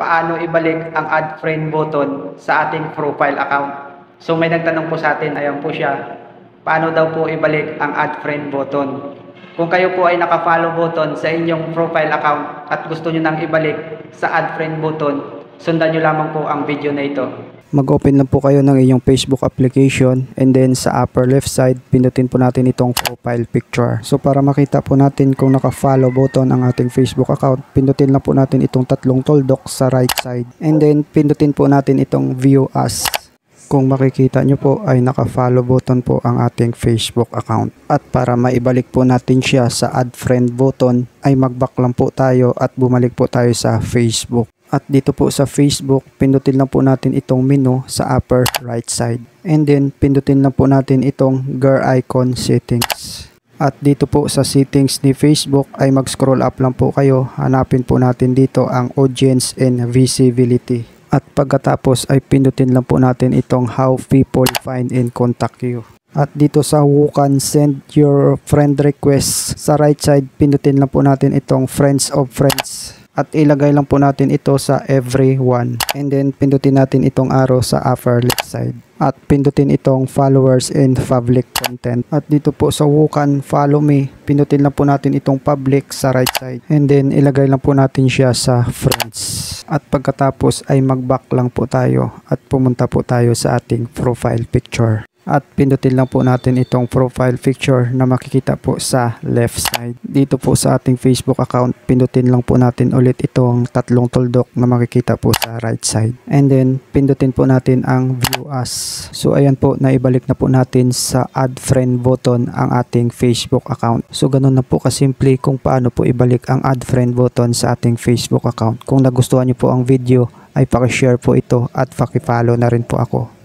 paano ibalik ang add friend button sa ating profile account. So may nagtanong po sa atin, ayan po siya, paano daw po ibalik ang add friend button. Kung kayo po ay naka-follow button sa inyong profile account at gusto nyo nang ibalik sa add friend button, sundan nyo lamang po ang video na ito. Mag-open lang po kayo ng inyong Facebook application, and then sa upper left side, pindutin po natin itong profile picture. So para makita po natin kung naka-follow button ang ating Facebook account, pindutin lang po natin itong tatlong tuldok sa right side. And then pindutin po natin itong view as. Kung makikita nyo po ay naka-follow button po ang ating Facebook account. At para maibalik po natin siya sa add friend button, ay mag-back lang po tayo at bumalik po tayo sa Facebook. At dito po sa Facebook, pindutin lang po natin itong menu sa upper right side. And then, pindutin lang po natin itong gear icon settings. At dito po sa settings ni Facebook ay mag-scroll up lang po kayo. Hanapin po natin dito ang audience and visibility. At pagkatapos ay pindutin lang po natin itong how people find and contact you. At dito sa who can send your friend request, sa right side, pindutin lang po natin itong friends of friends. At ilagay lang po natin ito sa everyone. And then pindutin natin itong arrow sa upper left side. At pindutin itong followers and public content. At dito po sa who can follow me, pindutin lang po natin itong public sa right side. And then ilagay lang po natin siya sa friends. At pagkatapos ay mag-back lang po tayo at pumunta po tayo sa ating profile picture. At pindutin lang po natin itong profile picture na makikita po sa left side. Dito po sa ating Facebook account, pindutin lang po natin ulit itong tatlong tuldok na makikita po sa right side. And then, pindutin po natin ang view as. So, ayan po, naibalik na po natin sa add friend button ang ating Facebook account. So, ganun na po kasimple kung paano po ibalik ang add friend button sa ating Facebook account. Kung nagustuhan niyo po ang video, ay paki-share po ito at paki-follow na rin po ako.